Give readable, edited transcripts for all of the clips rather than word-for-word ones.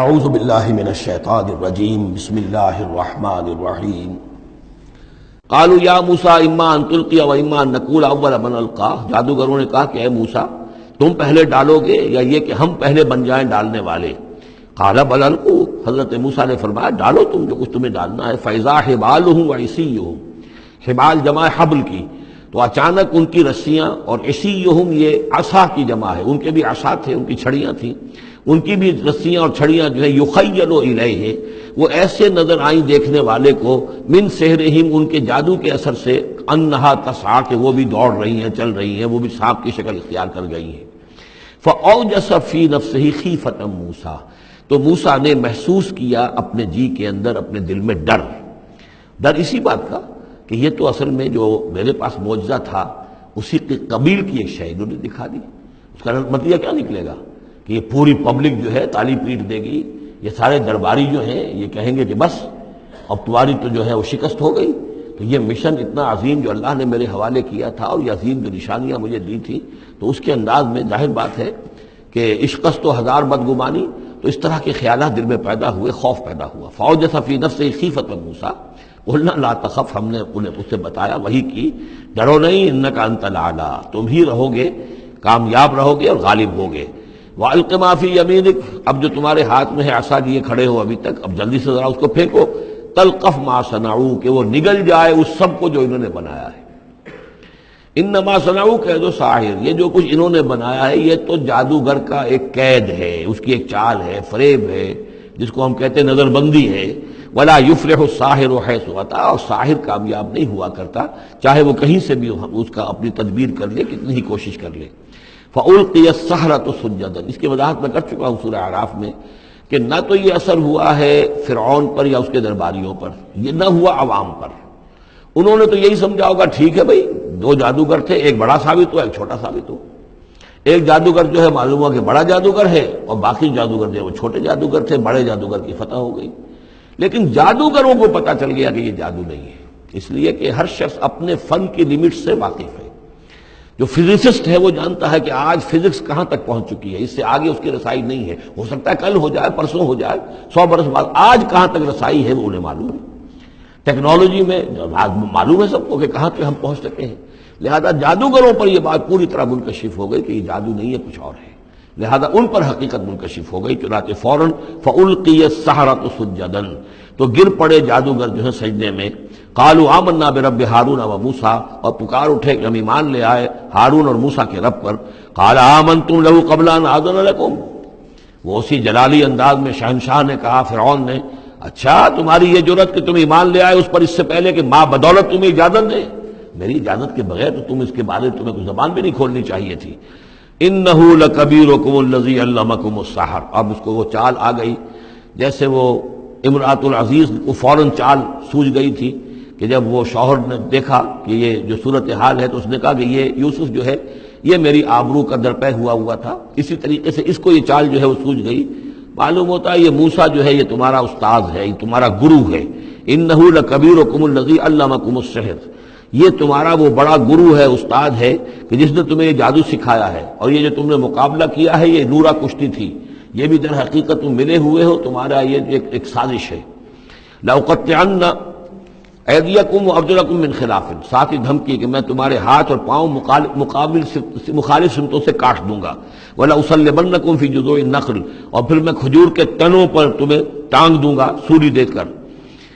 اعوذ باللہ من الشیطان الرجیم بسم اللہ الرحمن الرحیم قالوا یا موسیٰ اما ان تلقی و اما ان نکون اول من القا۔ جادوگروں نے کہا کہ اے موسیٰ تم پہلے ڈالو گے یا یہ کہ ہم پہلے بن جائیں ڈالنے والے؟ قال بل القوا، حضرت موسیٰ نے فرمایا ڈالو تم جو کچھ تمہیں ڈالنا ہے۔ فاذا حبالهم وعصیهم، حبال جمع حبل کی، تو اچانک ان کی رسیاں، اور عصیهم یہ عصا کی جمع ہے، ان کے بھی عصا تھے، ان کی چھڑیاں تھیں، ان کی بھی رسیاں اور چھڑیاں جو ہے یخیل الیہ، وہ ایسے نظر آئیں دیکھنے والے کو، من سحرہم، ان کے جادو کے اثر سے، انہا تسعی، کہ وہ بھی دوڑ رہی ہیں، چل رہی ہیں، وہ بھی سانپ کی شکل اختیار کر گئی ہیں۔ فاوجس فی نفسہ خیفۃ موسیٰ، تو موسیٰ نے محسوس کیا اپنے جی کے اندر، اپنے دل میں ڈر اسی بات کا کہ یہ تو اصل میں جو میرے پاس معجزہ تھا اسی کے قبیل کی ایک شے انہوں نے دکھا دی۔ اس کا نتیجہ کیا نکلے گا کہ یہ پوری پبلک جو ہے تالی پیٹ دے گی، یہ سارے درباری جو ہیں یہ کہیں گے کہ بس اب تمہاری تو جو ہے وہ شکست ہو گئی۔ تو یہ مشن اتنا عظیم جو اللہ نے میرے حوالے کیا تھا، اور یہ عظیم جو نشانیاں مجھے دی تھی، تو اس کے انداز میں ظاہر بات ہے کہ عشقست و ہزار بدگمانی، تو اس طرح کے خیالات دل میں پیدا ہوئے، خوف پیدا ہوا۔ فاوجس فی نفسہ خیفۃ موسیٰ قلنا لا تخف، ہم نے انہیں اس سے بتایا، وہی کی، ڈرو نہیں، انک انت الاعلی، تم ہی رہو گے، کامیاب رہو گے اور غالب ہوگے۔ وَأَلْقِ مَا فِي يَمِينِكَ، اب جو تمہارے ہاتھ میں ہے عصا لیے کھڑے ہو ابھی تک، اب جلدی سے ذرا اس کو پھینکو، تلقف ما صنعوا، کہ وہ نگل جائے اس سب کو جو انہوں نے بنایا ہے۔ انما صنعوا کید ساحر، یہ جو کچھ انہوں نے بنایا ہے یہ تو جادوگر کا ایک قید ہے، اس کی ایک چال ہے، فریب ہے، جس کو ہم کہتے ہیں نظر بندی ہے۔ ولا یفلح الساحر حیث اتی، اور ساحر کامیاب نہیں ہوا کرتا چاہے وہ کہیں سے بھی اس کا اپنی تدبیر کر لے، کتنی ہی کوشش کر لے۔ فَأُلْقِيَ السَّحَرَةُ سُجَّدًا، اس کی وضاحت میں کر چکا ہوں سورہ اعراف میں کہ نہ تو یہ اثر ہوا ہے فرعون پر یا اس کے درباریوں پر، یہ نہ ہوا عوام پر۔ انہوں نے تو یہی سمجھا ہوگا ٹھیک ہے بھائی، دو جادوگر تھے، ایک بڑا ثابت ہوا، ایک چھوٹا ثابت ہو۔ ایک جادوگر جو ہے معلوم ہوا کہ بڑا جادوگر ہے، اور باقی جادوگر جو ہے وہ چھوٹے جادوگر تھے، بڑے جادوگر کی فتح ہو گئی۔ لیکن جادوگروں کو پتہ چل گیا کہ یہ جادو نہیں ہے، اس لیے کہ ہر شخص اپنے فن کی لمٹ سے واقف ہے۔ جو فزسسٹ ہے وہ جانتا ہے کہ آج فزکس کہاں تک پہنچ چکی ہے، اس سے آگے اس کی رسائی نہیں ہے، ہو سکتا ہے کل ہو جائے، پرسوں ہو جائے، 100 برس بعد، آج کہاں تک رسائی ہے وہ انہیں معلوم ہے۔ ٹیکنالوجی میں معلوم ہے سب کو کہ کہاں تک ہم پہنچ سکے ہیں، لہذا جادوگروں پر یہ بات پوری طرح منکشف ہو گئی کہ یہ جادو نہیں ہے، کچھ اور ہے، لہذا ان پر حقیقت منکشف ہو گئی، چنانچہ فوراً فَأُلْقِيَ السَّحَرَةُ سُجَّدًا، تو گر پڑے جادوگر جو ہے سجدے میں۔ قالوا آمنا برب ہارون و موسیٰ، اور پکار اٹھے کہ ہم ایمان لے آئے ہارون اور موسیٰ کے رب پر۔ قال آمنتم له قبل ان آذن لكم، وہ اسی جلالی انداز میں شہنشاہ نے کہا، فرعون نے، اچھا تمہاری یہ جرت کہ تم ایمان لے آئے اس پر اس سے پہلے کہ ماں بدولت تمہیں اجازت دے؟ میری اجازت کے بغیر تو تم اس کے بارے تمہیں کوئی زبان بھی نہیں کھولنی چاہیے تھی۔ انہ لکبیرکم الذی علمکم السحر، اب اس کو وہ چال آ گئی جیسے وہ امرأۃ العزیز کو فوراً چال سوجھ گئی تھی کہ جب وہ شوہر نے دیکھا کہ یہ جو صورتحال ہے تو اس نے کہا کہ یہ یوسف جو ہے یہ میری آبرو کا درپے ہوا تھا، اسی طریقے سے اس کو یہ چال جو ہے وہ سوجھ گئی۔ معلوم ہوتا ہے یہ موسیٰ جو ہے یہ تمہارا استاد ہے، یہ تمہارا گرو ہے۔ انہ لکبیرکم الذی علمکم السحر، یہ تمہارا وہ بڑا گرو ہے، استاد ہے کہ جس نے تمہیں یہ جادو سکھایا ہے، اور یہ جو تم نے مقابلہ کیا ہے یہ نورا کشتی تھی، یہ بھی در حقیقت تم ملے ہوئے ہو، تمہارا یہ ایک سازش ہے۔ لأقطعن ایدیکم وارجلکم من خلاف، ساتھ ہی دھمکی کہ میں تمہارے ہاتھ اور پاؤں مخالف سمتوں سے کاٹ دوں گا۔ ولاصلبنکم فی جذوع النخل، اور پھر میں کھجور کے تنوں پر تمہیں ٹانگ دوں گا سولی دے کر۔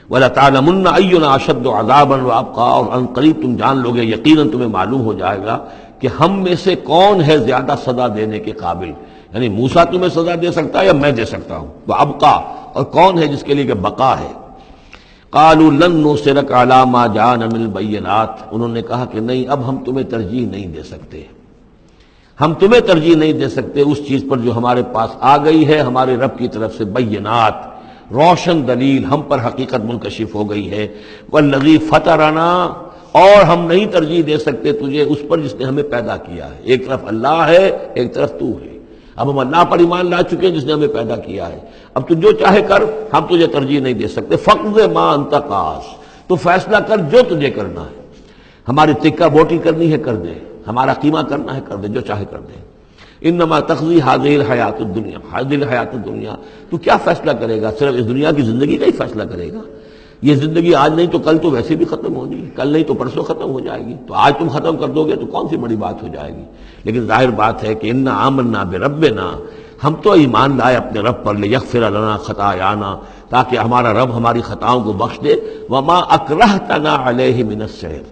وَلَتَعْلَمُنَّ أَيُّنَا أَشَدُّ عَذَابًا وَأَبْقَىٰ، اور ان قریب تم جان لو گے، یقیناً تمہیں معلوم ہو جائے گا کہ ہم میں سے کون ہے زیادہ سزا دینے کے قابل، یعنی موسیٰ تمہیں سزا دے سکتا ہے یا میں دے سکتا ہوں، وَأَبْقَىٰ، اور کون ہے جس کے لیے کہ بقا ہے۔ قَالُوا لَن نُّؤْثِرَكَ عَلَىٰ مَا جَاءَنَا مِنَ الْبَيِّنَاتِ، انہوں نے کہا کہ نہیں، اب ہم تمہیں ترجیح نہیں دے سکتے، ہم تمہیں ترجیح نہیں دے سکتے اس چیز پر جو ہمارے پاس آ گئی ہے ہمارے رب کی طرف سے، بینات، روشن دلیل ہم پر حقیقت منکشف ہو گئی ہے۔ والذی فطرنا، اور ہم نہیں ترجیح دے سکتے تجھے اس پر جس نے ہمیں پیدا کیا ہے، ایک طرف اللہ ہے ایک طرف تو ہے، اب ہم اللہ پر ایمان لا چکے جس نے ہمیں پیدا کیا ہے، اب تو جو چاہے کر، ہم تجھے ترجیح نہیں دے سکتے۔ فقض ما انت قاص، تو فیصلہ کر جو تجھے کرنا ہے، ہماری تکہ بوٹی کرنی ہے کر دے، ہمارا قیمہ کرنا ہے کر دے، جو چاہے کر دے۔ انما تقضی هذه الحیات الدنیا، هذه الحیات الدنیا، تو کیا فیصلہ کرے گا؟ صرف اس دنیا کی زندگی کا ہی فیصلہ کرے گا؟ یہ زندگی آج نہیں تو کل تو ویسے بھی ختم ہونی ہے، کل نہیں تو پرسوں ختم ہو جائے گی، تو آج تم ختم کر دو گے تو کون سی بڑی بات ہو جائے گی؟ لیکن ظاہر بات ہے کہ انا آمنا بربنا، ہم تو ایمان لائے اپنے رب پر، لیغفر لنا خطایانا، تاکہ ہمارا رب ہماری خطاؤں کو بخش دے، وما اکرہتنا علیہ من السحر،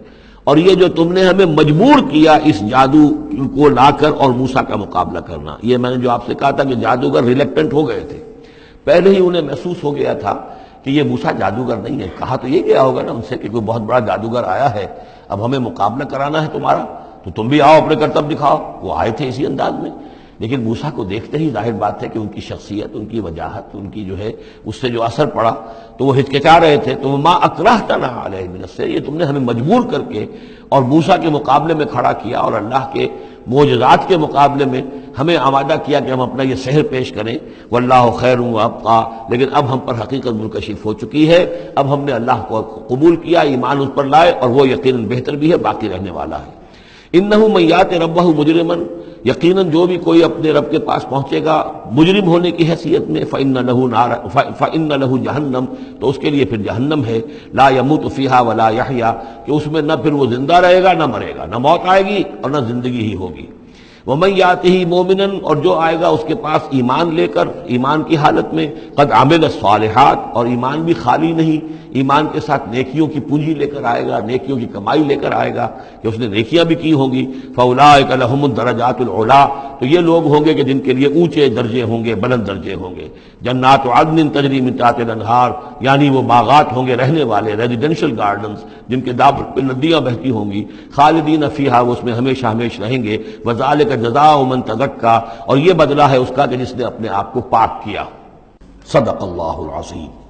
اور یہ جو تم نے ہمیں مجبور کیا اس جادو کو لا کر اور موسیٰ کا مقابلہ کرنا۔ یہ میں نے جو آپ سے کہا تھا کہ جادوگر ریلیکٹنٹ ہو گئے تھے، پہلے ہی انہیں محسوس ہو گیا تھا کہ یہ موسیٰ جادوگر نہیں ہے۔ کہا تو یہ گیا ہوگا نا ان سے کہ کوئی بہت بڑا جادوگر آیا ہے، اب ہمیں مقابلہ کرانا ہے تمہارا، تو تم بھی آؤ اپنے کرتب دکھاؤ۔ وہ آئے تھے اسی انداز میں، لیکن موسیٰ کو دیکھتے ہی ظاہر بات ہے کہ ان کی شخصیت، ان کی وجاہت، ان کی جو ہے اس سے جو اثر پڑا تو وہ ہچکچا رہے تھے۔ تو ما اکرہتنا علیہ من السحر، یہ تم نے ہمیں مجبور کر کے اور موسیٰ کے مقابلے میں کھڑا کیا اور اللہ کے معجزات کے مقابلے میں ہمیں آمادہ کیا کہ ہم اپنا یہ سحر پیش کریں۔ واللہ خیر وابقیٰ، لیکن اب ہم پر حقیقت منکشف ہو چکی ہے، اب ہم نے اللہ کو قبول کیا، ایمان اس پر لائے، اور وہ یقیناً بہتر بھی ہے، باقی رہنے والا ہے۔ انہ من یات ربہ مجرما، یقیناً جو بھی کوئی اپنے رب کے پاس پہنچے گا مجرم ہونے کی حیثیت میں، فإن لہ جہنم، تو اس کے لیے پھر جہنم ہے، لا یموت فیہا ولا یحیا، کہ اس میں نہ پھر وہ زندہ رہے گا نہ مرے گا، نہ موت آئے گی اور نہ زندگی ہی ہوگی۔ ومن یاتہ مومنا، اور جو آئے گا اس کے پاس ایمان لے کر، ایمان کی حالت میں، قد عمل الصالحات، اور ایمان بھی خالی نہیں، ایمان کے ساتھ نیکیوں کی پونجی لے کر آئے گا، نیکیوں کی کمائی لے کر آئے گا کہ اس نے نیکیاں بھی کی ہوں گی۔ فاولئک لہم الدرجات العلی، تو یہ لوگ ہوں گے کہ جن کے لیے اونچے درجے ہوں گے، بلند درجے ہوں گے۔ جنات عدن تجری من تحتها الانہار، یعنی وہ باغات ہوں گے رہنے والے، ریزیڈینشل گارڈنز جن کے دامن پہ ندیاں بہتی ہوں گی، خالدین فیہا، وہ اس میں ہمیشہ ہمیشہ رہیں گے۔ وذالک جزاء من تزکیٰ، اور یہ بدلہ ہے اس کا کہ جس نے اپنے آپ کو پاک کیا۔ صدق اللہ العظیم۔